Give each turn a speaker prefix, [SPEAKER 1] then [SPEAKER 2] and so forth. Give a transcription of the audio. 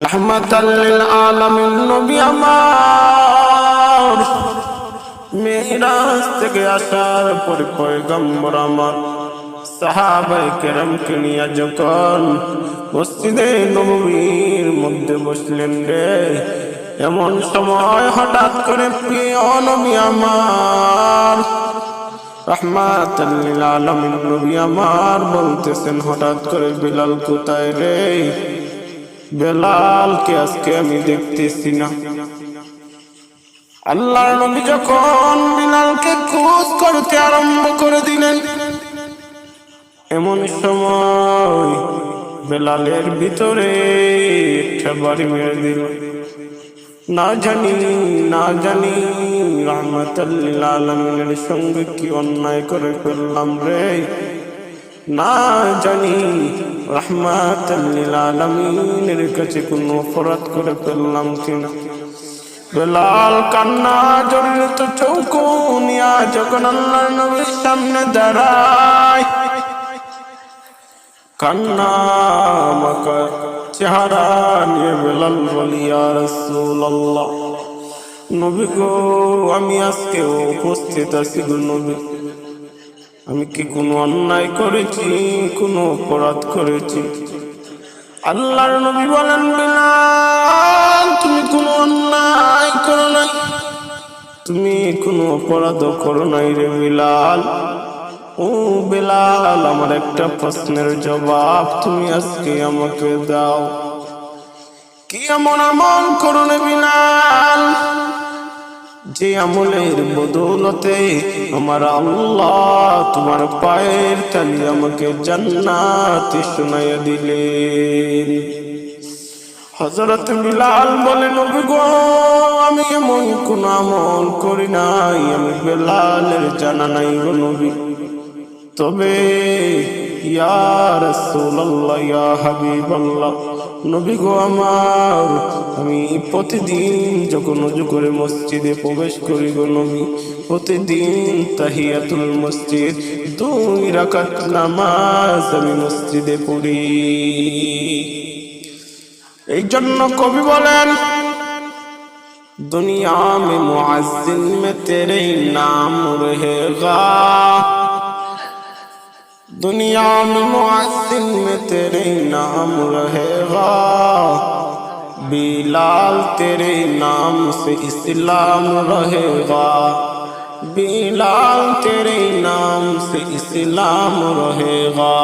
[SPEAKER 1] রহমাতাল লিল আলামিন নবী আমার মেরাজ থেকে আসার পর পয়গম্বর আমার সাহাবায়ে কেরামকে নিয়ে যখন মসজিদে নববীর মধ্যে বসলেন রে, এমন সময় হঠাৎ করে প্রিয় নবী আমার রহমাতাল লিল আলামিন নবী আমার বলতেছেন, হঠাৎ করে বিলাল কোথায় রে? বেলালকে আজকে আমি দেখতেছি না। আল্লাহর নবী যখন বিলালকে খোঁজ করতে আরম্ভ করে দিলেন, এমন সময় বেলালের ভিতরে একটা বাড়ি মেরে দিল। না জানি রহমাতাল লিল আলামিনের সঙ্গে কি অন্যায় করে ফেললাম রে, না জানি রহমাতাল লিল আলামিনের কাছে কোনো অপরাধ করে ফেললাম কিনা। বেলাল কান্না জড়িত চোখ নিয়া যখন আল্লাহর নবীর সামনে দাঁড়ায়, কান্না মাখা চেহারা নিয়ে বেলাল বলি, ইয়া রাসূলুল্লাহ, নবী গো, আমি আজকে উপস্থিত আছি গো নবী, আমি কি কোনো অন্যায় করেছি, কোনো অপরাধ করেছি? আল্লাহর নবী বলেন, বিলাল, তুমি কোনো অন্যায় করো নাই, তুমি কোনো অপরাধ করো নাই রে বিলাল। ও বিলাল, আমার একটা প্রশ্নের জবাব তুমি আজকে আমাকে দাও। কি এমন আমল করো না বিলাল, যে আমলের বদৌলতে আমার আল্লাহ তোমার পায়ের তলে আমাকে জান্নাতে শোনাইয়া দিলেন? হযরত বিলাল বলেন, নবী গো, আমি এমন কোন আমল করি নাই, আমি বেলালের জানা নাই গো নবী। তবে ইয়া রাসূলুল্লাহ, ইয়া হাবিবাল্লাহ, নবী গো আমার, আমি প্রতিদিন যখন ওযু করে মসজিদে প্রবেশ করি গো নবী, প্রতিদিন তাহিয়াতুল মসজিদ 2 রাকাত নামাজ আমি মসজিদে পড়ি। এই জন্য কবি বলেন, দুনিয়া মে মুআজ্জিন মে তেরে নাম রহেগা, दुनिया में मुअज्जिन में तेरे नाम रहेगा, बिलाल तेरे नाम से इस्लाम रहेगा, बिलाल तेरे नाम से इस्लाम रहेगा।